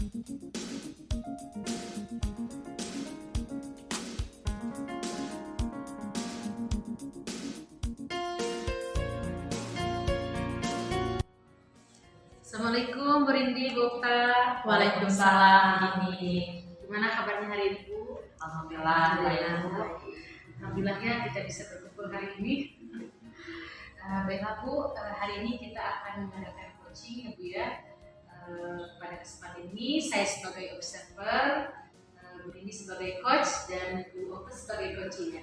Assalamualaikum Bu Rindi, Bu Okta. Waalaikumsalam Dini. Gimana kabarnya hari ini Bu? Alhamdulillah baik Bu. Alhamdulillahnya kita bisa berkumpul hari ini. Baiklah Bu, hari ini kita akan mengadakan coaching ya Bu ya. Pada kesempatan ini saya sebagai observer, Bu Rindi sebagai coach dan Bu Okta sebagai coaching ya.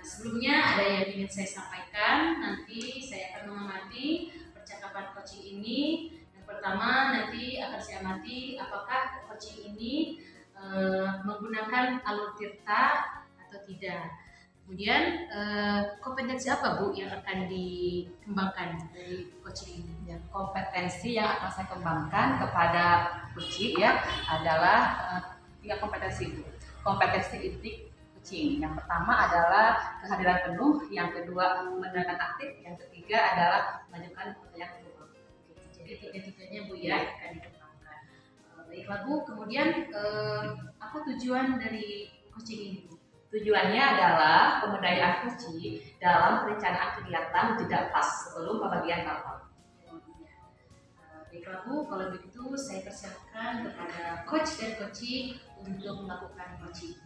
Sebelumnya ada yang ingin saya sampaikan, nanti saya akan mengamati percakapan coaching ini. Pertama, nanti akan saya amati apakah coaching ini menggunakan alur tirta atau tidak. Kemudian kompetensi apa Bu yang akan dikembangkan dari coaching ini? Ya, kompetensi yang akan saya kembangkan kepada coaching ya adalah tiga kompetensi itu. Kompetensi etik coaching. Yang pertama adalah kehadiran penuh, yang kedua mendengarkan aktif, yang ketiga adalah mengajukan pertanyaan kedua. Jadi tiga-tiganya Bu ya akan dikembangkan. Baiklah Bu, kemudian apa tujuan dari coaching ini Bu? Tujuannya adalah pemberdayaan coaching dalam perencanaan kegiatan jeda pas sebelum pembagian kapal. Baiklah Bu, kalau begitu saya persilakan kepada coach dan coaching untuk melakukan coaching.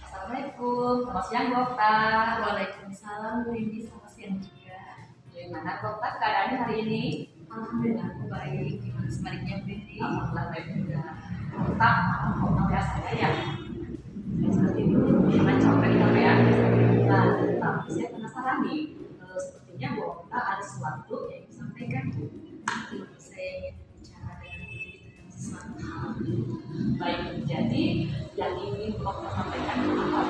Assalamualaikum, selamat siang Bu Okta. Waalaikumsalam Bu Rindi, selamat siang juga. Bagaimana Bu Okta keadaannya hari ini? Alhamdulillah aku baik. Gimana sebaliknya Bu Rindi? Alhamdulillah baik juga. Okta, ya saya ya. Seperti dulu pernah capek gitu ya. Nah, tapi saya penasaran nih. Sepertinya Bu Okta ada sesuatu yang disampaikan. Saya ingin bicara dengan Bu Rindi tentang sesuatu hal. Baik, jadi yang ingin Bu Okta sampaikan apa?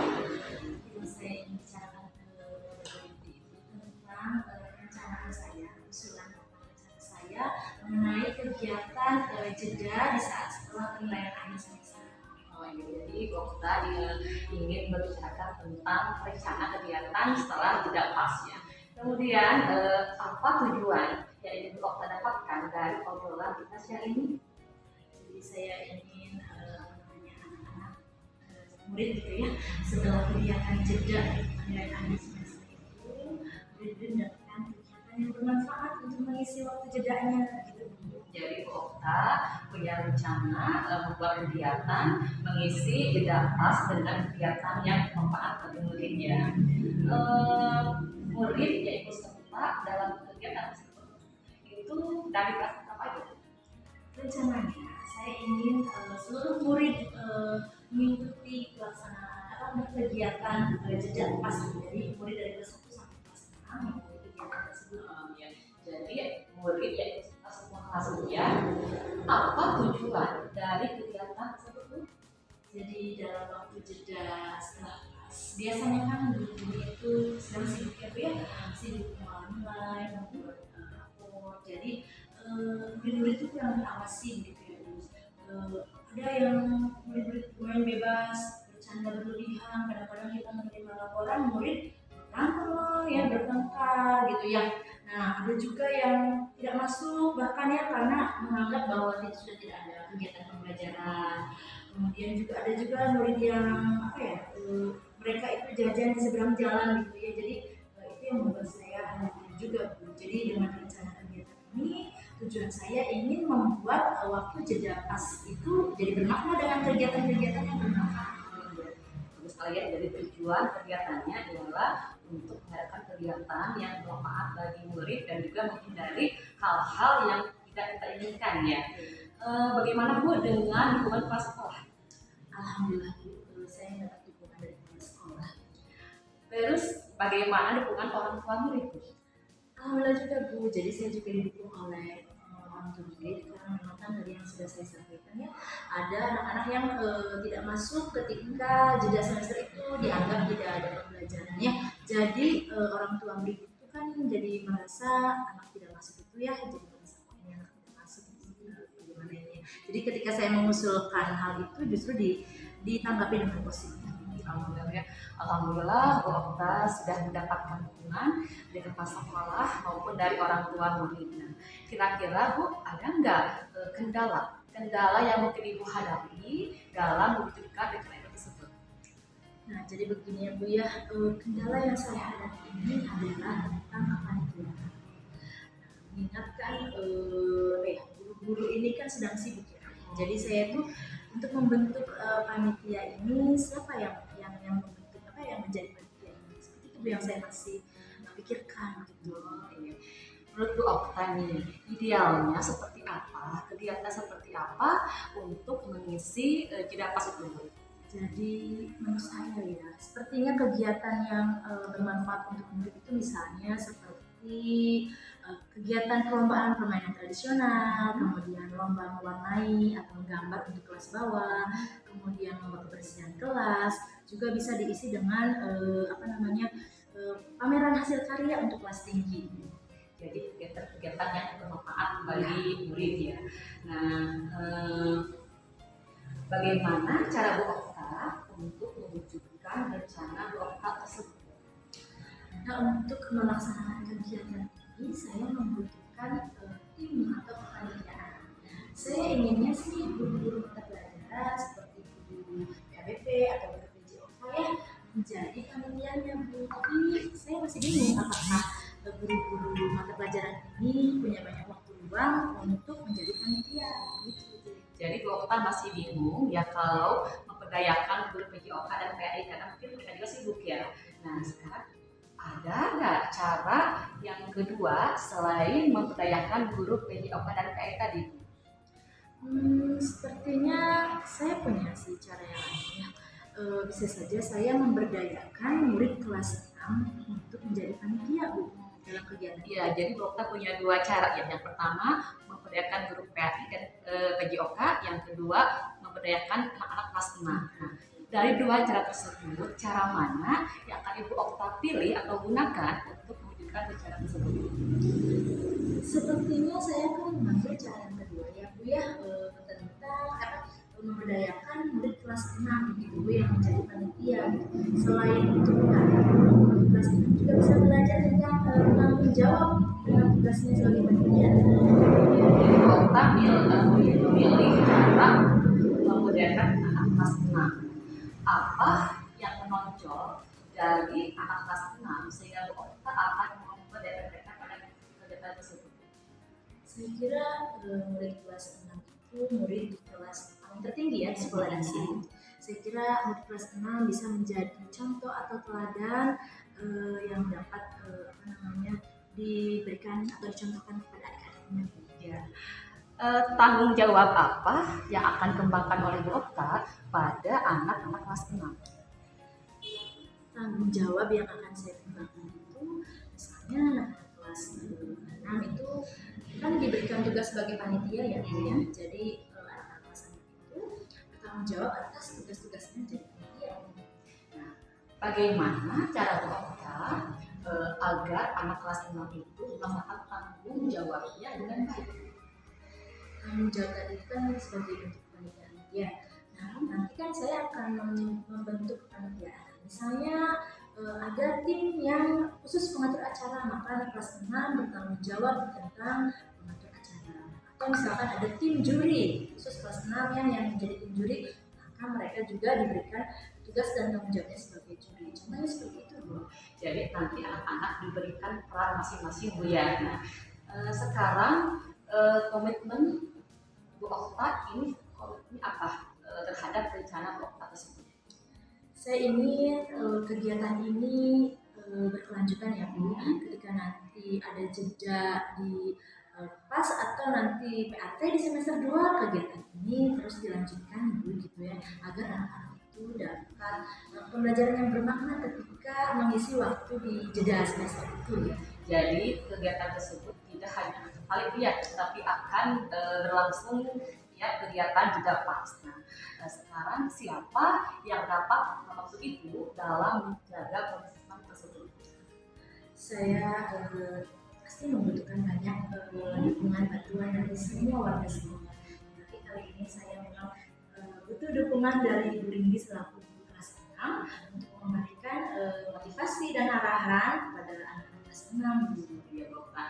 Yang saya ingin bicarakan ke Bu Rindi itu tentang rencana saya, usulan rencana saya mengenai kegiatan jeda di saat setelah penilaian akhir semester. Oh iya, jadi Bu Okta ingin membicarakan tentang rencana kegiatan setelah jeda pas ya. Kemudian apa tujuan yang ingin Bu Okta dapatkan dari obrolan kita siang ini? Jadi saya ingin menanya anak-anak murid gitu ya, setelah kegiatan jeda penilaian akhir semester itu murid-murid mendapatkan kegiatan yang bermanfaat untuk mengisi waktu jedanya gitu. Jadi Bu Okta punya rencana membuat kegiatan mengisi jeda pas dengan kegiatan yang bermanfaat bagi muridnya. Murid yang ikut serta dalam kegiatan tersebut itu dari kelas apa aja? Rencananya saya ingin seluruh murid mengikuti pelaksanaan kegiatan jeda pas, jadi murid dari kelas 1 sampai kelas 6 mengikuti kegiatan tersebut. Ya. Jadi murid yang ikut serta semua kelas ujian, apa tujuan dari kegiatan tersebut? Jadi dalam waktu jeda setelah kelas, biasanya kan guru itu sedang sibuk ya Bu ya, sibuk online, membuat rapor. Jadi murid-murid itu kurang terawasi gitu ya Bu. Ada yang murid-murid main bebas, bercanda berlebihan, kadang-kadang kita menerima laporan murid berantem loh ya, bertengkar gitu ya. Nah, ada juga yang tidak masuk bahkan ya karena menganggap bahwa itu sudah tidak ada kegiatan pembelajaran. Kemudian juga ada juga murid yang apa ya, mereka itu jajan di seberang jalan gitu ya. Jadi itu yang membuat saya khawatir juga Bu. Jadi dengan rencana kegiatan ini tujuan saya ingin membuat waktu jeda pas itu jadi bermakna dengan kegiatan-kegiatan yang bermanfaat. Terus kalian dari tujuan kegiatannya adalah untuk mengadakan kegiatan yang bermanfaat bagi murid dan juga menghindari hal-hal yang tidak kita inginkan ya. Bagaimana Bu dengan lingkungan kelas sekolah? Alhamdulillah Bu, saya mendapat dukungan dari kepala sekolah. Terus bagaimana dukungan orang tua murid? Alhamdulillah juga Bu, jadi saya juga didukung oleh orang tua murid karena memang kan tadi yang sudah saya sampaikan ya, ada anak-anak yang tidak masuk ketika jeda semester itu dianggap tidak ada pembelajarannya. Jadi orang tua murid itu kan jadi merasa anak tidak masuk itu ya, jadi merasa ini anak tidak masuk itu bagaimana ini. Jadi ketika saya mengusulkan hal itu justru ditanggapi dengan positif. Alhamdulillah Bu Okta sudah mendapatkan dukungan dari kepala sekolah maupun dari orang tua muridnya. Kira-kira Bu ada nggak kendala kendala yang mungkin Ibu hadapi dalam mewujudkan rencana tersebut? Nah, jadi begini ya Bu ya, kendala yang saya hadapi ini adalah tentang kepanitiaan. Mengingatkan guru-guru ini kan sedang sibuk ya. Jadi saya tuh untuk membentuk panitia ini, siapa yang membentuk yang menjadi panitia ini, seperti itu Bu yang saya masih pikirkan gitu. Menurut Bu Okta nih, idealnya seperti apa, kegiatan seperti apa untuk mengisi jeda pas itu? Jadi menurut saya ya, sepertinya kegiatan yang bermanfaat untuk murid itu misalnya seperti kegiatan perlombaan permainan tradisional, kemudian lomba mewarnai atau menggambar untuk kelas bawah, kemudian lomba kebersihan kelas, juga bisa diisi dengan pameran hasil karya untuk kelas tinggi. Jadi kegiatan-kegiatan yang bermanfaat bagi murid ya. Nah, bagaimana cara Bu Okta untuk mewujudkan rencana Bu Okta tersebut? Nah, untuk melaksanakan kegiatan ini saya membutuhkan tim atau kepanitiaan. Saya inginnya sih guru-guru mata pelajaran seperti guru PABP atau guru PJOK ya menjadi panitianya Bu. Tapi saya masih bingung apakah guru-guru mata pelajaran ini punya banyak waktu luang untuk menjadi panitia gitu. Jadi Bu Okta masih bingung ya kalau memperdayakan guru PJOK dan PAI karena mungkin mereka juga sibuk ya. Nah, sekarang ada nggak cara yang kedua selain memperdayakan guru PJOK dan PAI tadi? Sepertinya saya punya sih cara yang lain ya. Bisa saja saya memberdayakan murid kelas 6 untuk menjadi panitia Bu dalam kegiatan. Ya, jadi Bu Okta punya dua cara ya. Yang pertama memberdayakan guru PAI dan PJOK, yang kedua memberdayakan anak-anak kelas 6. Nah, dari dua cara tersebut, cara mana yang akan Ibu Okta pilih atau gunakan untuk mewujudkan rencana tersebut? Sepertinya saya akan mengambil cara yang kedua ya Bu ya, tentang memberdayakan murid kelas 6 gitu Bu yang menjadi panitia gitu. Selain untuk murid kelas 6 juga bisa belajar tentang tanggung jawab dengan tugasnya sebagai panitia. Jadi Bu Okta memilih cara memberdayakan anak kelas 6. Apa yang menonjol dari anak kelas 6 sehingga Bu Okta akan memberdayakan mereka pada kegiatan tersebut? Saya kira murid kelas 6 itu murid di kelas paling tertinggi ya di sekolah di sini. Saya kira murid kelas 6 bisa menjadi contoh atau teladan yang dapat diberikan atau dicontohkan kepada adik-adiknya. Ya. Tanggung jawab apa yang akan dikembangkan oleh Bu Okta pada anak-anak kelas 6? Tanggung jawab yang akan saya kembangkan itu misalnya anak-anak kelas 6 itu kan diberikan tugas sebagai panitia ya. Jadi anak-anak kelas 6 itu bertanggung jawab atas tugas-tugasnya jadi panitia. Nah, bagaimana cara Bu Okta agar anak kelas 6 itu melakukan tanggung jawabnya dengan baik? Tanggung jawab tadi kan sebagai bentuk kepanitiaan ya. Nah, nanti kan saya akan membentuk kepanitiaan. Misalnya ada tim yang khusus pengatur acara, maka anak kelas 6 bertanggung jawab tentang pengatur acara. Atau misalkan ada tim juri khusus kelas 6 yang menjadi tim juri, maka mereka juga diberikan tugas dan tanggung jawabnya sebagai juri. Contohnya seperti itu Bu. Jadi nanti anak-anak diberikan peran masing-masing Bu ya. Nah, sekarang komitmen Bu Okta ini apa terhadap rencana Bu Okta tersebut? Saya ingin kegiatan ini berkelanjutan ya Bu. Ketika nanti ada jeda di PAS atau nanti PAT di semester 2, kegiatan ini terus dilanjutkan Bu gitu ya, agar anak-anak itu dapat pembelajaran yang bermakna ketika mengisi waktu di jeda semester itu ya. Jadi kegiatan tersebut tidak hanya sekali lihat, tapi akan berlangsung ya kegiatan jeda PAS. Nah, sekarang siapa yang dapat membantu Ibu dalam menjaga komitmen tersebut? Saya pasti membutuhkan banyak dukungan bantuan dari semua warga sekolah. Tapi kali ini saya memang butuh dukungan dari Ibu Ringgi selaku guru kelas 6 untuk memberikan motivasi dan arahan pada anak-anak kelas 6. Ya, Bapak.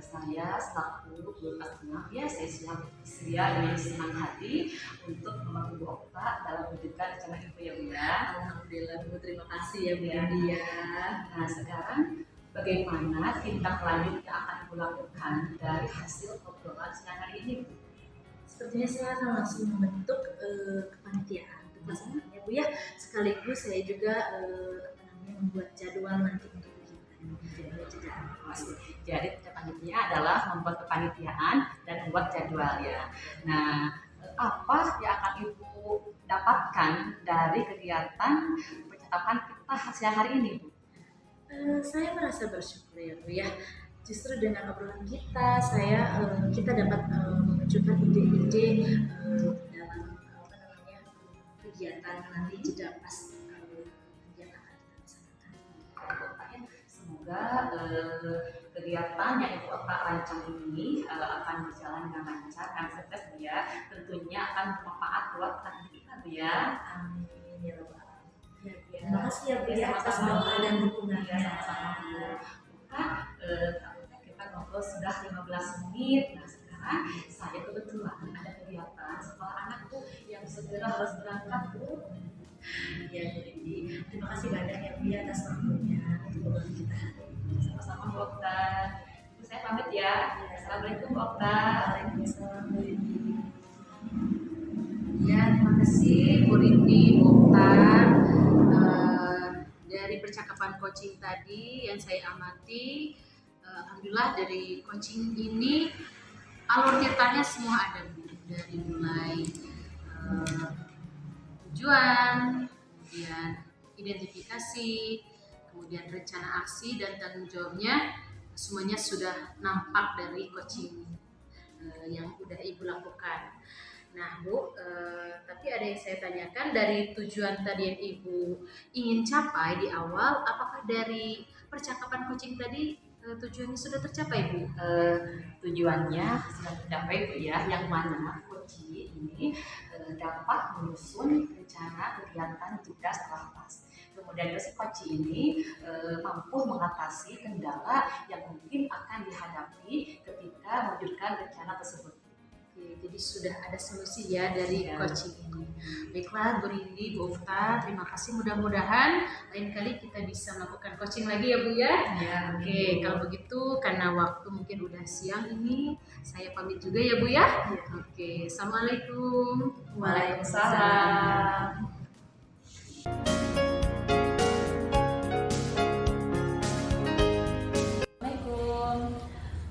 Saya selaku guru kelas 6 ya saya siap bersedia dengan senang hati untuk membantu Bu Okta dalam mewujudkan rencana Ibu ya Bu ya. Alhamdulillah Bu, terima kasih ya Bu Indi ya. Nah sekarang bagaimana tindak lanjut yang akan Ibu lakukan dari hasil obrolan siang hari ini Bu? Sepertinya saya akan langsung membentuk kepanitiaan untuk pelaksanaannya Bu ya. Sekaligus saya juga membuat jadwal nanti untuk kegiatan. Jadi panitia adalah membuat kepanitiaan dan membuat jadwal ya. Nah, apa yang akan Ibu dapatkan dari kegiatan percakapan kita siang hari ini Bu? Saya merasa bersyukur ya Bu ya. Justru dengan obrolan kita dapat memunculkan ide-ide dalam kegiatan nanti jeda pas yang akan kita laksanakan. Semoga kegiatan yang Ibu Okta rancang ini akan berjalan dengan lancar dan sukses Bu ya. Tentunya akan bermanfaat buat kita Bu ya. Amin ya Rabbal Alamin. Terima kasih ya Bu ya atas doa dan dukungannya. Sama-sama Bu. Kita ngobrol sudah 15 menit. Nah sekarang saya kebetulan ada kegiatan sekolah anakku yang segera harus berangkat Bu. Ya Bu Indi, terima kasih banyak ya Bu ya atas waktunya untuk obrolan kita. Sama-sama Bu Okta. Saya pamit ya. Assalamualaikum Bu Okta. Waalaikumsalam Bu Indi. Ya, terima kasih Bu Rindi, Bu Okta. Dari percakapan coaching tadi yang saya amati, alhamdulillah dari coaching ini alur ceritanya semua ada Bu. Dari mulai tujuan, kemudian identifikasi, kemudian rencana aksi dan tanggung jawabnya, semuanya sudah nampak dari coaching yang sudah Ibu lakukan. Nah Bu, tapi ada yang saya tanyakan dari tujuan tadi yang Ibu ingin capai di awal, apakah dari percakapan coaching tadi tujuannya sudah tercapai Bu? Tujuannya sudah tercapai Bu ya, yang mana coaching ini dapat menyusun rencana kegiatan jeda setelah pas. Kemudian si coaching ini mampu mengatasi kendala yang mungkin akan dihadapi ketika mewujudkan rencana tersebut. Oke, jadi sudah ada solusi ya dari coaching ini. Baiklah Bu Rindi, Bu Okta, terima kasih. Mudah-mudahan lain kali kita bisa melakukan coaching lagi ya Bu ya. Ya. Oke, kalau begitu karena waktu mungkin udah siang ini, saya pamit juga ya Bu ya. Oke, Assalamualaikum. Waalaikumsalam.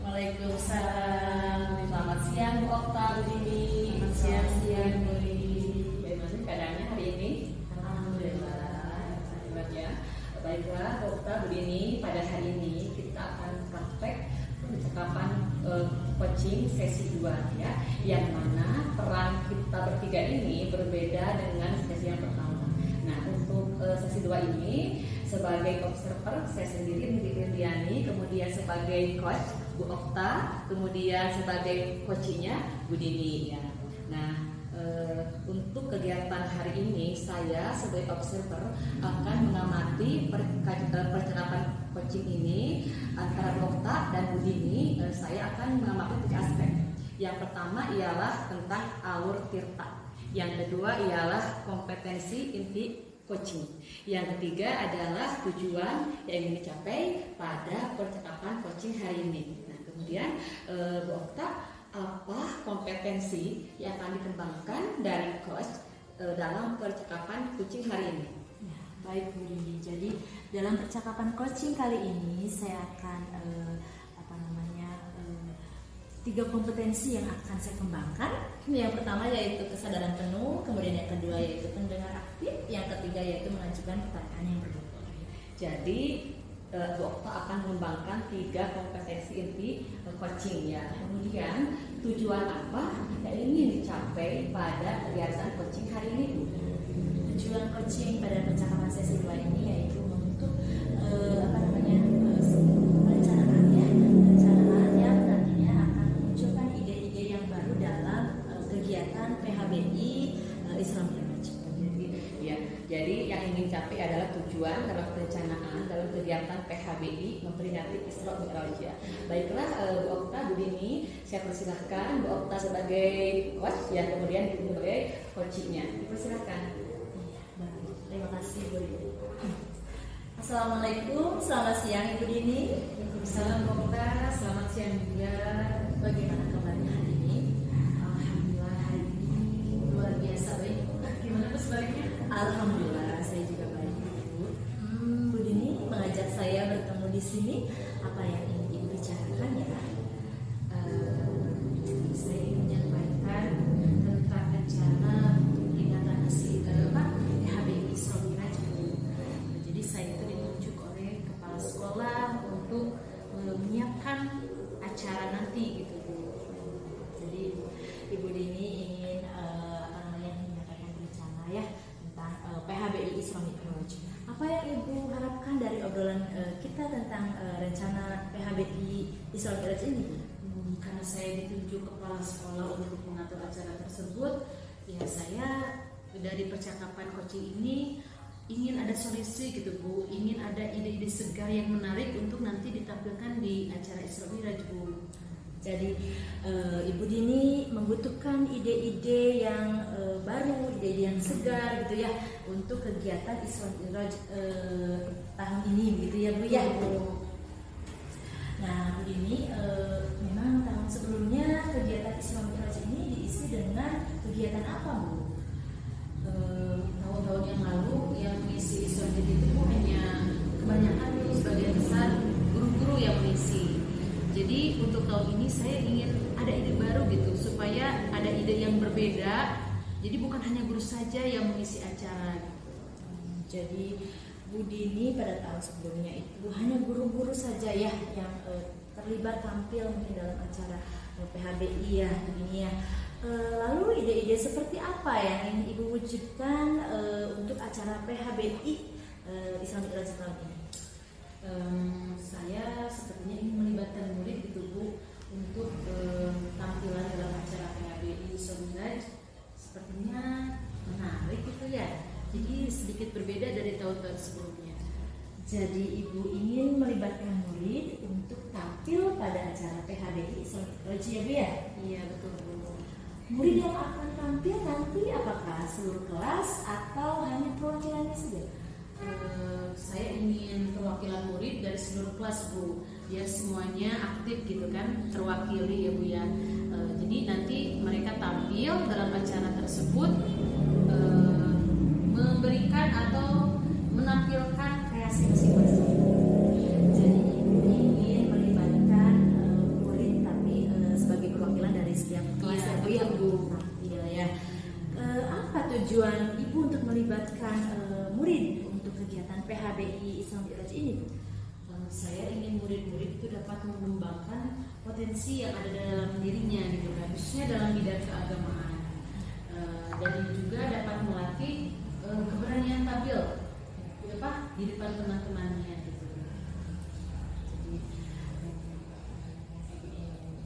Waalaikumsalam. Selamat siang Bu Okta, Bu Dini. Selamat siang Bu Indi. Bagaimana keadaannya hari ini? Alhamdulillah. Ya. Baiklah Bu Okta, Bu Dini, pada hari ini kita akan praktek percakapan coaching sesi 2 ya, yang mana peran kita bertiga ini berbeda dengan sesi yang pertama. Nah untuk sesi 2 ini sebagai observer saya sendiri Nindi Firdiani, kemudian sebagai coach Bu Okta, kemudian sebagai coachingnya Bu Dini ya. Nah untuk kegiatan hari ini saya sebagai observer akan mengamati percakapan coaching ini antara Bu Okta dan Bu Dini. Saya akan mengamati 3 aspek. Yang pertama ialah tentang alur tirta. Yang kedua ialah kompetensi inti coaching. Yang ketiga adalah tujuan yang ingin dicapai pada percakapan coaching hari ini. Nah, kemudian Bu Okta, apa kompetensi yang akan dikembangkan dari coach dalam percakapan coaching hari ini? Ya, baik Bu Rini. Jadi dalam percakapan coaching kali ini saya akan 3 kompetensi yang akan saya kembangkan. Yang pertama yaitu kesadaran penuh, kemudian yang kedua yaitu pendengar aktif, yang ketiga yaitu mengajukan pertanyaan yang berbobot. Jadi Bu Okta akan mengembangkan 3 kompetensi inti coaching ya. Kemudian tujuan apa yang ingin dicapai pada kegiatan coaching hari ini Bu? Tujuan coaching pada percakapan sesi 2 ini yaitu untuk perencanaan yang nantinya akan memunculkan ide-ide yang baru dalam kegiatan PHBI Islam Heritage. Jadi yang ingin capai adalah tujuan dalam perencanaan dalam kegiatan PHBI memperingati Isra Mi'raj. Baiklah, Bu Okta, Bu Dini, saya persilahkan Bu Okta sebagai coach ya, kemudian Ibu sebagai coachnya. Dipersilahkan. Terima kasih Bu Dini. Assalamualaikum, selamat siang Ibu Dini. Waalaikumsalam Bu Okta, selamat siang juga. Bagaimana kabarnya hari ini? Alhamdulillah hari ini luar biasa baik. Gimana Bu sebaliknya? Alhamdulillah saya juga baik Bu. Bu Dini mengajak saya bertemu di sini. Apa yang ingin Ibu bicarakan ya? Saya ingin menyampaikan tentang rencana untuk peringatan PHBI Isra Mi'raj. Jadi saya itu ditunjuk oleh kepala sekolah untuk menyiapkan acara nanti gitu Bu. Jadi Ibu Dini ingin menyatakan rencana ya tentang PHBI Isra Mi'raj. Apa yang Ibu harapkan dari obrolan kita tentang rencana PHBI Isra Mi'raj ini? Karena saya ditunjuk kepala sekolah untuk mengatur acara tersebut, ya saya dari percakapan coaching ini ingin ada solusi gitu Bu, ingin ada ide-ide segar yang menarik untuk nanti ditampilkan di acara Isra Mi'raj Bu. Jadi Ibu Dini membutuhkan ide-ide yang baru, ide-ide yang segar gitu ya untuk kegiatan Isra Mi'raj tahun ini gitu ya Bu ya. Nah Bu Dini, memang tahun sebelumnya kegiatan Isra Mi'raj ini diisi dengan kegiatan apa Bu? Tahun-tahun yang lalu yang mengisi Isra Mi'raj itu hanya kebanyakan sebagian besar guru-guru yang mengisi. Jadi untuk tahun ini saya ingin ada ide baru gitu supaya ada ide yang berbeda. Jadi bukan hanya guru saja yang mengisi acara gitu. Jadi Bu Dini pada tahun sebelumnya itu hanya guru-guru saja ya yang terlibat tampil mungkin dalam acara PHBI ya begini ya. Lalu ide-ide seperti apa yang ingin Ibu wujudkan untuk acara PHBI Isra Mi'raj tahun ini? Saya sepertinya ingin melibatkan murid gitu Bu untuk tampilan dalam acara PHBI Isra Mi'raj. Sepertinya menarik gitu ya. Jadi sedikit berbeda dari tahun-tahun sebelumnya. Jadi Ibu ingin melibatkan murid untuk tampil pada acara PHBI Isra Mi'raj ya Bu ya? Iya betul Bu. Murid yang akan tampil nanti apakah seluruh kelas atau hanya perwakilannya saja? Saya ingin perwakilan murid dari seluruh kelas Bu, biar semuanya aktif gitu kan, terwakili ya Bu ya. Jadi nanti mereka tampil dalam acara tersebut, memberikan atau menampilkan kreasi masing-masing. Jadi Ibu ingin melibatkan murid tapi sebagai perwakilan dari setiap kelas Iya, Bu ya betul, Bu. Tampil ya. Apa tujuan Ibu untuk melibatkan murid untuk kegiatan PHBI Isra Mi'raj ini Bu? Saya ingin murid-murid itu dapat mengembangkan potensi yang ada dalam dirinya gitu kan, khususnya dalam bidang keagamaan, dan juga dapat melatih keberanian tampil di depan teman-temannya gitu. Jadi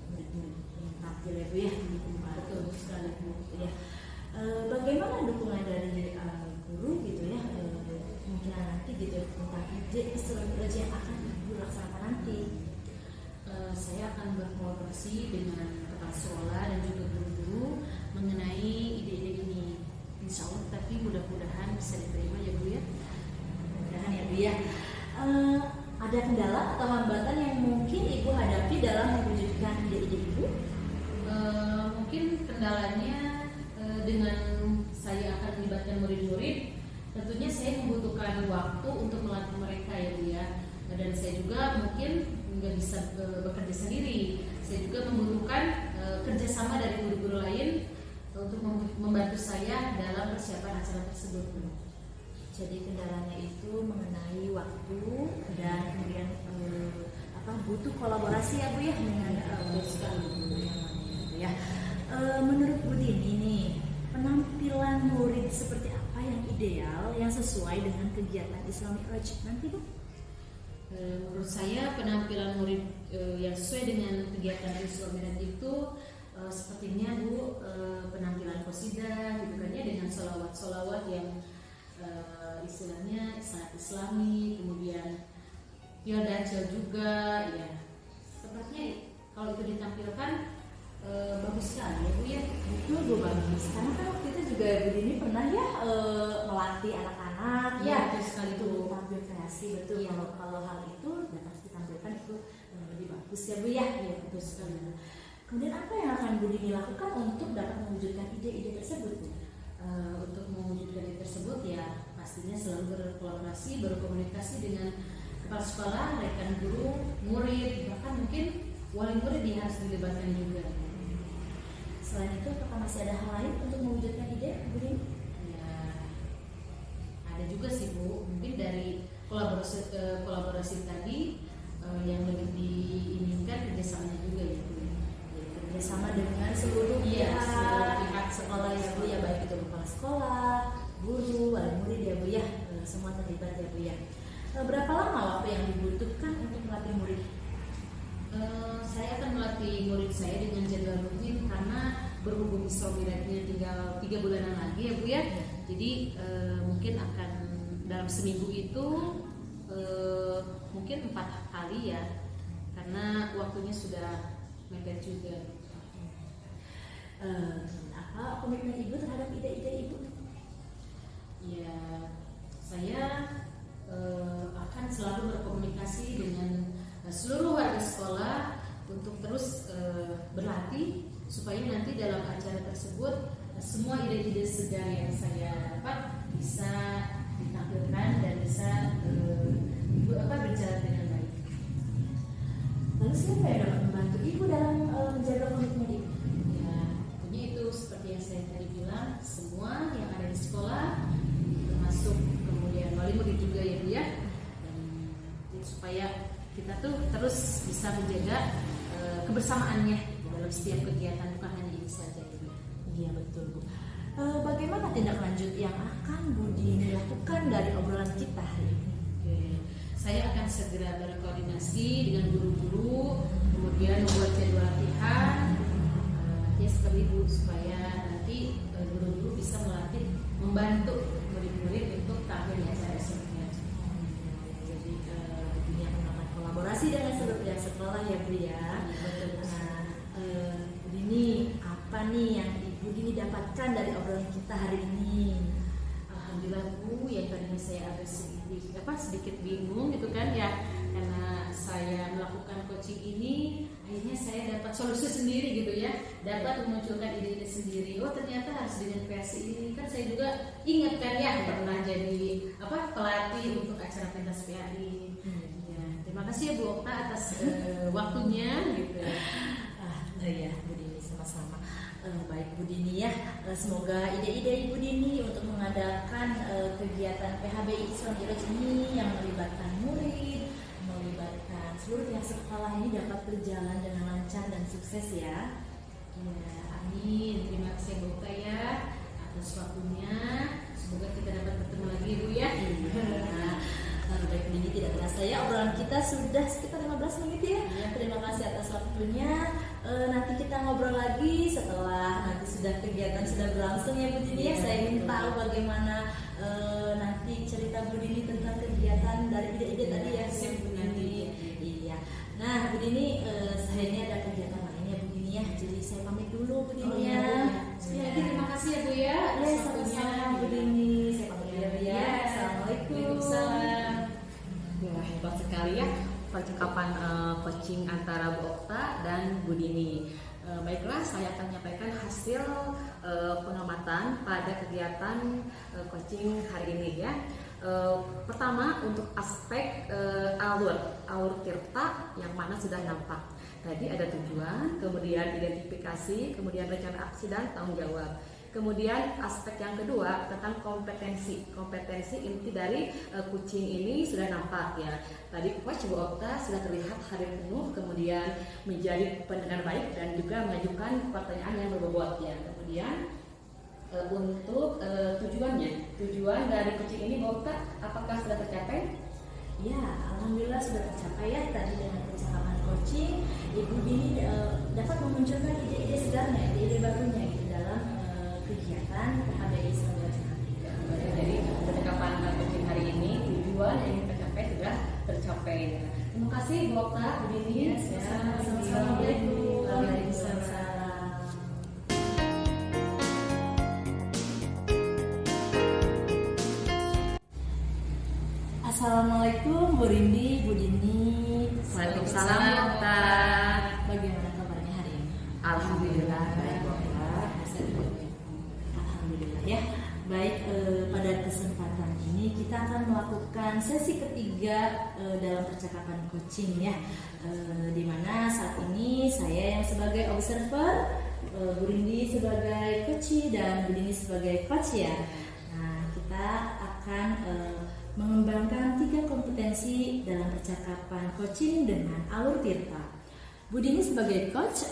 murid-murid tampil ya Bu ya, betul sekali Bu. ya. Bagaimana dukungan dari guru gitu ya, mungkin nanti gitu tentang ide Isra Mi'raj yang akan Ibu laksanakan nanti? Saya akan berkolaborasi dengan kepala sekolah dan juga guru-guru mengenai ide-ide ini. Insya Allah, tapi mudah-mudahan bisa diterima ya Bu ya. Mudah-mudahan ya Bu ya. Ada kendala atau hambatan yang mungkin Ibu hadapi dalam mewujudkan ide-ide Ibu? Mungkin kendalanya dengan saya akan melibatkan murid-murid, tentunya saya membutuhkan waktu untuk melatih mereka ya Bu ya. Dan saya juga mungkin nggak bisa bekerja sendiri. Saya juga membutuhkan kerjasama dari guru-guru lain untuk membantu saya dalam persiapan acara tersebut. Jadi kendalanya itu mengenai waktu dan kemudian butuh kolaborasi ya Bu ya dengan ya. Menurut Bu Dini nih, penampilan murid seperti apa yang ideal yang sesuai dengan kegiatan Isra Mi'raj nanti Bu? Menurut saya penampilan murid yang sesuai dengan kegiatan Isra Mi'raj itu sepertinya Bu penampilan qasidah gitu kan ya, dengan solawat-solawat yang istilahnya sangat islami, kemudian Piadace juga, ya sepertinya kalau itu ditampilkan bagus sekali ya Bu ya. Betul Bu, bagus. Karena kan waktu itu juga Bu Dini pernah ya melatih anak-anak Iya, ya betul sekali itu Bu. tampil kreasi, betul. Iya. Kalau hal itu dapat ditampilkan itu lebih bagus ya Bu ya. Iya, betul sekali. Kemudian apa yang akan Bu Dini lakukan untuk dapat mewujudkan ide-ide tersebut Bu? Untuk mewujudkan ide tersebut ya pastinya selalu berkolaborasi, berkomunikasi dengan kepala sekolah, rekan guru, murid, bahkan mungkin wali murid yang harus dilibatkan juga. Selain itu, apakah masih ada hal lain untuk mewujudkan ide Bu Dini? Ya, ada juga sih Bu, mungkin dari kolaborasi tadi yang lebih diinginkan kerjasamanya juga ya Bu. Bersama dengan seluruh pihak sekolah ya Bu ya, baik itu kepala sekolah, guru, wali murid ya Bu ya, semua terlibat ya Bu ya. Berapa lama waktu yang dibutuhkan untuk melatih murid? Saya akan melatih murid saya dengan jadwal rutin karena berhubung isromiratnya tinggal 3 bulanan lagi ya Bu ya. Jadi mungkin akan dalam seminggu itu mungkin 4 kali ya, karena waktunya sudah mepet juga. Apa komitmen Ibu terhadap ide-ide Ibu? Ya, saya akan selalu berkomunikasi dengan seluruh warga sekolah untuk terus berlatih supaya nanti dalam acara tersebut semua ide-ide segar yang saya dapat bisa ditampilkan dan bisa berjalan dengan baik. Lalu siapa yang dapat membantu Ibu dalam menjaga komitmen Ibu? Ya, tentunya itu seperti yang saya tadi bilang, semua yang ada di sekolah, termasuk kemudian wali murid juga ya Bu ya, dan supaya kita tuh terus bisa menjaga kebersamaannya dalam setiap kegiatan, bukan hanya ini saja ya Bu. Iya betul Bu. Bagaimana tindak lanjut yang akan Bu Dini lakukan dari obrolan kita hari ini? Oke, saya akan segera berkoordinasi dengan guru-guru, kemudian membuat jadwal latihan, ya seperti itu supaya nanti guru-guru bisa melatih, membantu murid-murid untuk tampil di acara SMK. Jadi ini akan melakukan kolaborasi dengan seluruh pihak sekolah ya Bu ya. Nah, Bu Dini, apa nih yang Ibu Dini dapatkan dari obrolan kita hari ini? Alhamdulillah Bu, yang tadinya saya agak sedikit bingung gitu kan ya, karena saya melakukan coaching ini akhirnya saya dapat solusi sendiri gitu ya, dapat memunculkan ide-ide sendiri. Oh ternyata harus dengan kreasi ini. Kan saya juga ingat kan ya pernah jadi pelatih untuk acara pentas PAI. Ya, terima kasih ya Bu Okta atas waktunya gitu. Ya Bu Dini, sama-sama. Baik Bu Dini ya, semoga ide-ide Ibu Dini untuk mengadakan kegiatan PHBI Islam Miraj ini yang melibatkan murid, melibatkan seluruh pihak sekolah ini dapat berjalan dengan lancar dan sukses ya. Ya, amin. Terima kasih Bu Okta ya atas waktunya. Semoga kita dapat bertemu lagi Bu ya. Baik Bu Dini, tidak terasa ya obrolan kita sudah sekitar 15 menit ya. Terima kasih atas waktunya. Nanti kita ngobrol lagi setelah nanti sudah kegiatan sudah berlangsung ya Bu Dini ya. Saya ingin tahu bagaimana nanti cerita Bu Dini tentang kegiatan dari ide-ide tadi ya Bu Dini. Iya. Nah Bu Dini, saya ini ada kegiatan lainnya Bu Dini ya. Jadi saya pamit dulu Bu Dini ya. Sekali lagi terima kasih ya Bu ya. Ya sama-sama Bu Dini. Saya pamit dulu ya. Assalamualaikum. Waalaikumsalam. Wah, hebat sekali ya percakapan coaching antara Bu Okta dan Bu Dini. Baiklah, saya akan menyampaikan hasil pengamatan pada kegiatan coaching hari ini ya. Pertama untuk aspek alur tirta yang mana sudah nampak. Tadi ada tujuan, kemudian identifikasi, kemudian rencana aksi dan tanggung jawab. Kemudian aspek yang kedua tentang kompetensi inti dari coaching ini sudah nampak ya. Tadi Coach Bu Okta sudah terlihat hadir penuh, kemudian menjadi pendengar baik dan juga mengajukan pertanyaan yang berbobot ya. Kemudian untuk tujuan dari coaching ini Bu Okta apakah sudah tercapai? Ya, alhamdulillah sudah tercapai ya. Tadi dengan percakapan coaching, Ibu Dini dapat memunculkan ide-ide segarnya, ide-ide barunya gitu dalam kegiatan PHBI Islam Wokta, Bu Dini. Assalamualaikum. Waalaikumsalam. Assalamualaikum Bu Rindi, Bu Dini. Waalaikumsalam, Wokta. Bagaimana kabarnya hari ini? Alhamdulillah baik, Wokta. Alhamdulillah ya. Baik, pada kesempatan ini kita akan melakukan sesi ketiga dalam percakapan coaching ya. Di mana saat ini saya yang sebagai observer, Bu Rindi sebagai coach dan Bu Dini sebagai coach ya. Nah, kita akan mengembangkan 3 kompetensi dalam percakapan coaching dengan Alur Tirta. Bu Dini sebagai coach,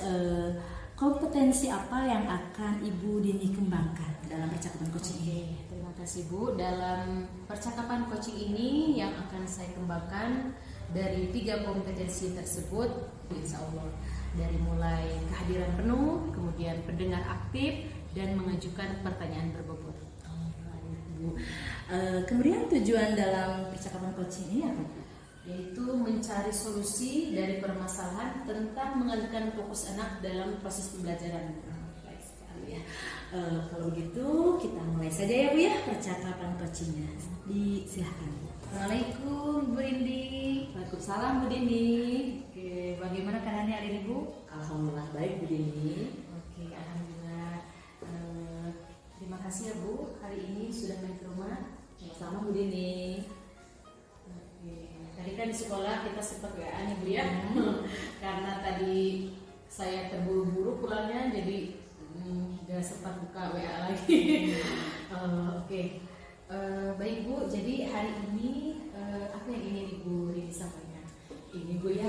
kompetensi apa yang akan Ibu Dini kembangkan dalam percakapan coaching ini? Terima kasih Bu. Dalam percakapan coaching ini yang akan saya kembangkan dari 3 kompetensi tersebut, insya Allah dari mulai kehadiran penuh, kemudian pendengar aktif, dan mengajukan pertanyaan berbobot. Kemudian tujuan dalam percakapan coaching ini apa? Yaitu mencari solusi dari permasalahan tentang mengalihkan fokus anak dalam proses pembelajaran. Baik sekali ya. Kalau gitu kita mulai saja ya Bu ya percakapan coachingnya. Silahkan. Assalamualaikum Bu Rindi. Waalaikumsalam, Bu Dini. Oke, bagaimana keadaannya hari ini Bu? Alhamdulillah baik, Bu Dini. Oke, alhamdulillah. Terima kasih ya Bu, hari ini sudah main ke rumah. Sama Bu Dini. Oke, tadi kan di sekolah kita sempat WA nih Bu ya. Karena tadi saya terburu-buru pulangnya, jadi nggak sempat buka WA lagi. Oke. Baik Bu, jadi hari ini apa yang ingin Ibu Rini sampaikan? Ini Bu ya,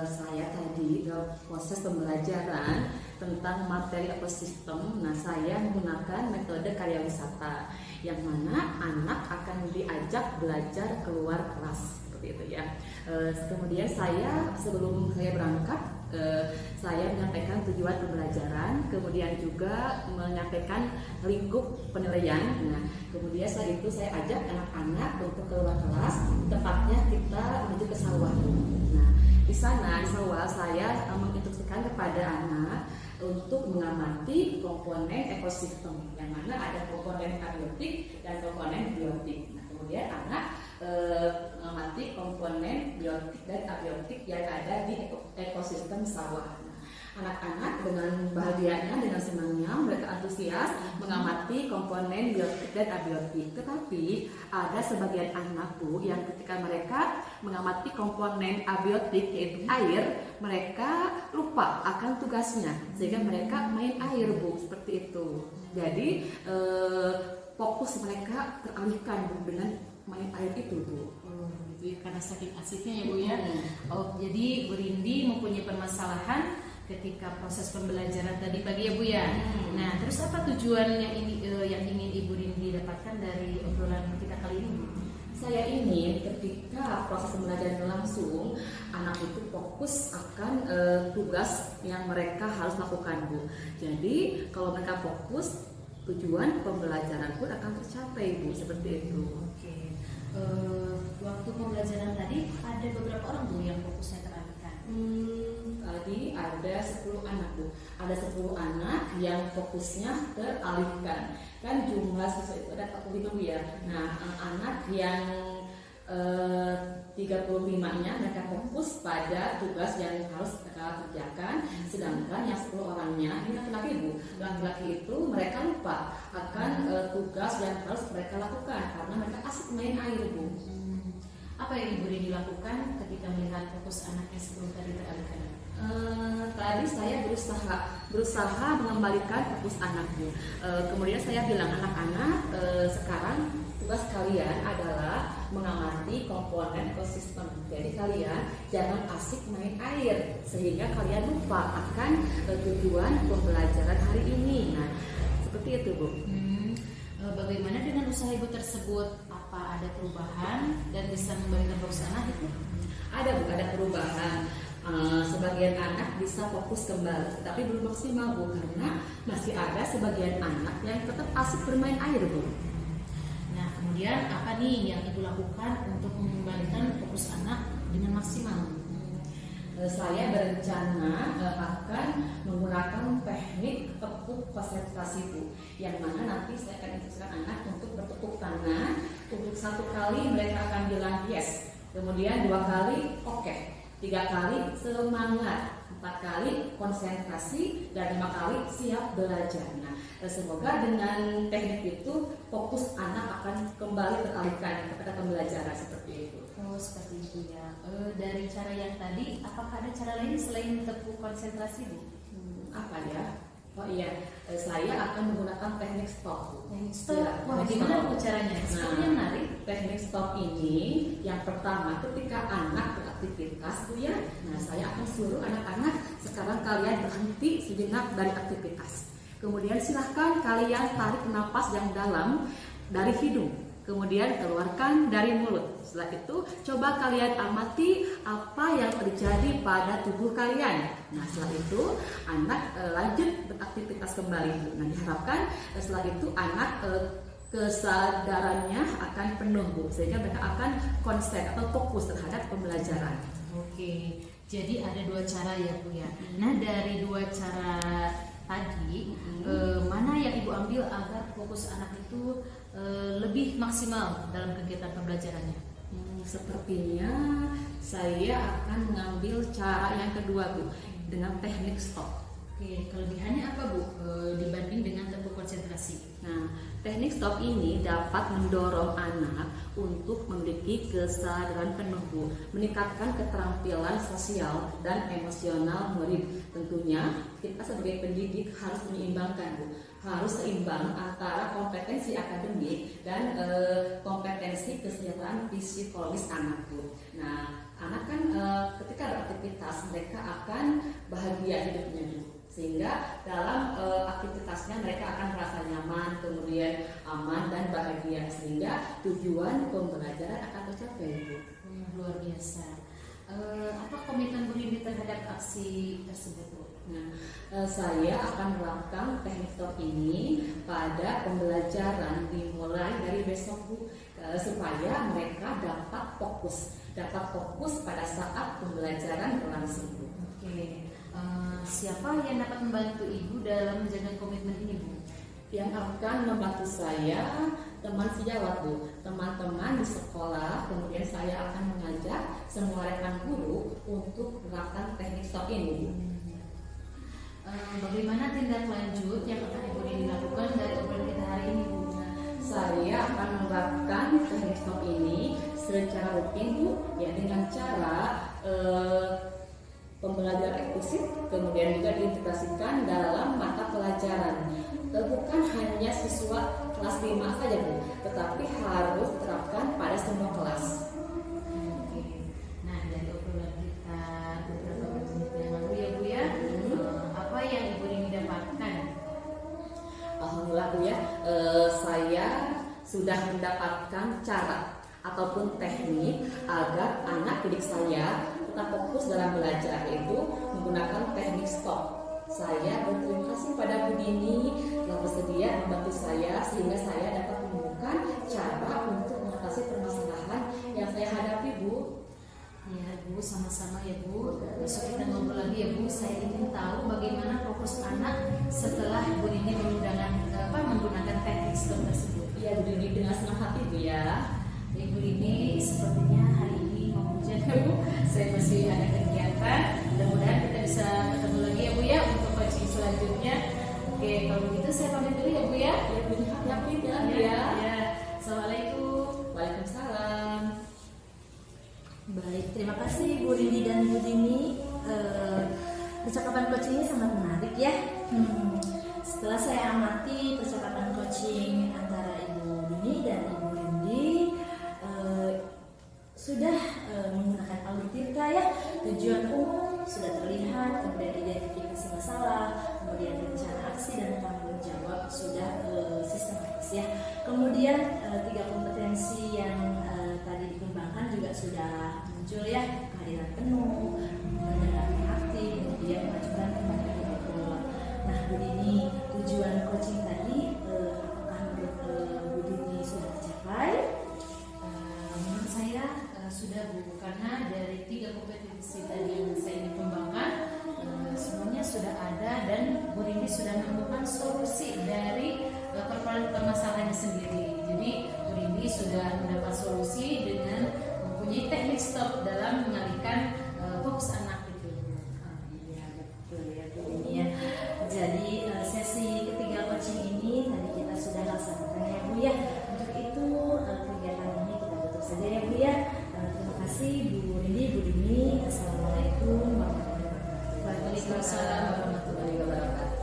saya tadi dalam proses pembelajaran tentang materi ekosistem. Nah, saya menggunakan metode karya wisata, yang mana anak akan diajak belajar keluar kelas seperti itu ya. Kemudian saya sebelum saya berangkat, saya menyampaikan tujuan pembelajaran, kemudian juga menyampaikan lingkup penilaian. Nah, kemudian setelah itu saya ajak anak-anak untuk keluar kelas, tepatnya kita menuju ke sawah. Nah, di sana di sawah saya menginstruksikan kepada anak untuk mengamati komponen ekosistem, yang mana ada komponen abiotik dan komponen biotik. Nah, kemudian anak mengamati komponen biotik dan abiotik yang ada di ekosistem sawah. Anak-anak dengan bahagianya, dengan senangnya, mereka antusias mengamati komponen biotik dan abiotik. Tetapi ada sebagian anak Bu yang ketika mereka mengamati komponen abiotik yaitu air, mereka lupa akan tugasnya sehingga mereka main air Bu, seperti itu. Jadi fokus mereka teralihkan Bu dengan main air itu Bu. Karena saking asiknya ya Bu ya. Oh, jadi Bu Rindi mempunyai permasalahan ketika proses pembelajaran tadi pagi ya Bu ya. Nah, terus apa tujuan yang ingin Ibu Rindi dapatkan dari obrolan kita kali ini Bu? Saya ingin ketika proses pembelajaran berlangsung, anak itu fokus akan tugas yang mereka harus lakukan Bu. Jadi kalau mereka fokus, tujuan pembelajaran pun akan tercapai Bu, seperti itu. Oke. Waktu pembelajaran tadi ada beberapa orang Bu yang fokusnya teralihkan. Tadi ada 10 anak Bu. Ada 10 anak yang fokusnya teralihkan. Kan jumlah siswa itu ada 45 Bu ya. Nah, anak yang 35-nya mereka fokus pada tugas yang harus mereka kerjakan, sedangkan yang 10 orangnya ini laki-laki Bu. Laki-laki itu mereka lupa akan tugas yang harus mereka lakukan karena mereka asik main air Bu. Apa yang Ibu Rini lakukan ketika melihat fokus anaknya sebelum tadi teralihkan? Tadi saya berusaha mengembalikan fokus anak Bu. Kemudian saya bilang anak-anak, sekarang tugas kalian adalah mengamati komponen ekosistem. Jadi kalian jangan asik main air sehingga kalian lupa akan tujuan pembelajaran hari ini. Nah, seperti itu Bu. Bagaimana dengan usaha Ibu tersebut? Apa ada perubahan dan bisa memberikan fokus anak itu? Ada Bu, ada perubahan. Sebagian anak bisa fokus kembali, tapi belum maksimal Bu, karena masih ada sebagian anak yang tetap asik bermain air Bu. Nah, kemudian apa nih yang Ibu lakukan untuk mengembalikan fokus anak dengan maksimal? saya berencana akan menggunakan teknik tepuk konsentrasi Bu, yang mana nanti saya akan instruksikan anak untuk bertepuk tangan. Untuk 1 kali mereka akan bilang yes, kemudian 2 kali oke, 3 kali semangat, 4 kali konsentrasi, dan 5 kali siap belajar. Nah, semoga dengan teknik itu fokus anak akan kembali teralihkan kepada pembelajaran seperti itu. Oh, seperti itu ya. Dari cara yang tadi, apakah ada cara lain selain tepuk konsentrasi Bu? Apa ya? Oh iya, saya akan menggunakan teknik stop. Teknik stop. Ya, Wah, gimana Bu caranya? Sepertinya menarik. Teknik stop ini yang pertama ketika anak beraktivitas Bu ya, nah saya akan suruh anak-anak sekarang kalian berhenti sejenak dari aktivitas. Kemudian silahkan kalian tarik napas yang dalam dari hidung, kemudian keluarkan dari mulut. Setelah itu coba kalian amati apa yang terjadi pada tubuh kalian. Nah setelah itu anak lanjut beraktivitas kembali. Nah diharapkan setelah itu anak kesadarannya akan penuh Bu, sehingga mereka akan konsen atau fokus terhadap pembelajaran. Oke, jadi ada 2 cara ya Bu ya. Nah dari 2 cara tadi, mana yang Ibu ambil agar fokus anak itu lebih maksimal dalam kegiatan pembelajarannya? Sepertinya saya akan mengambil cara yang kedua Bu, dengan teknik stop. Oke, kelebihannya apa Bu dibanding dengan tepuk konsentrasi? Nah, teknik stop ini dapat mendorong anak untuk memiliki kesadaran penuh Bu, meningkatkan keterampilan sosial dan emosional murid. Tentunya kita sebagai pendidik harus menyeimbangkan Bu, harus seimbang antara kompetensi akademik dan kompetensi kesejahteraan psikologis anak Bu. Nah, anak kan ketika beraktivitas mereka akan bahagia hidupnya Bu, sehingga dalam aktivitasnya mereka akan merasa nyaman, kemudian aman dan bahagia, sehingga tujuan pembelajaran akan tercapai Bu. Luar biasa. Apa komitmen Bu Nindi terhadap aksi tersebut Bu? Nah, saya akan melakukan teknik stop ini pada pembelajaran dimulai dari besok Bu, supaya mereka dapat fokus pada saat pembelajaran berlangsung Bu. Oke, siapa yang dapat membantu Ibu dalam menjaga komitmen ini Bu? Yang akan membantu saya teman sejawat Bu, teman-teman di sekolah, kemudian saya akan mengajak semua rekan guru untuk melakukan teknik stop ini Bu. Bagaimana tindak lanjut yang akan Ibu Nindi lakukan dari obrolan kita hari ini Bu? Saya akan melakukan teknik stop ini secara rutin Bu, ya dengan cara pembelajaran eksplisit, kemudian juga diintegrasikan dalam mata pelajaran. Bukan hanya siswa kelas 5 saja Bu, tetapi harus diterapkan pada semua kelas. Oke. Nah dari obrolan kita beberapa menit yang lalu ya Bu ya, apa yang Ibu Nindi dapatkan? Alhamdulillah Bu ya, saya sudah mendapatkan cara ataupun teknik agar anak didik saya tetap fokus dalam belajar, yaitu menggunakan teknik stop. Saya berterima kasih pada Bu Dini telah bersedia membantu saya sehingga saya dapat menemukan cara untuk mengatasi permasalahan yang saya hadapi Bu. Ya Bu, sama-sama ya Bu. Besok kita ngobrol lagi ya Bu. Saya ingin tahu bagaimana fokus anak setelah Bu Dini menggunakan teknik stop tersebut. Iya Bu Dini, dengan senang hati Bu ya. Ibu Dini sepertinya hari ini mau hujan ya Bu. Saya masih ada kegiatan. Mudah-mudahan kita bisa ketemu lagi ya Bu ya untuk coaching selanjutnya. Oke, kalau begitu saya pamit dulu ya Bu ya. Ya Bu Dini, hati-hati jalan ya. Ya. Assalamualaikum. Waalaikumsalam. Baik, terima kasih Bu Rindi dan Bu Dini. Percakapan coachingnya sangat menarik ya. Setelah saya amati percakapan coaching antara Ibu Dini dan Ibu Rindi, sudah menggunakan alur-tirta ya, tujuan umum sudah terlihat, kemudian identifikasi masalah, kemudian rencana aksi dan tanggung jawab sudah sistematis ya. Kemudian 3 kompetensi yang tadi dikembangkan juga sudah muncul ya, kehadiran penuh, pendengaran aktif, kemudian memajukan kepada kelompok. Nah Bu Dini, tujuan coaching tadi apakah menurut Bu Dini sudah tercapai? Menurut saya sudah Bu, karena dari 3 kompetensi tadi yang saya ingin masalahnya sendiri. Jadi Bu Rini sudah mendapat solusi dengan mempunyai teknik stop dalam mengalihkan fokus anak itu. Iya betul ya Bu Rini ya. Jadi sesi ketiga coaching ini tadi kita sudah laksanakan ya Bu ya. Untuk itu kegiatan ini kita tutup saja ya Bu ya. Terima kasih Bu Rini, Bu Dini. Assalamualaikum warahmatullahi wabarakatuh. Waalaikumsalam warahmatullahi wabarakatuh.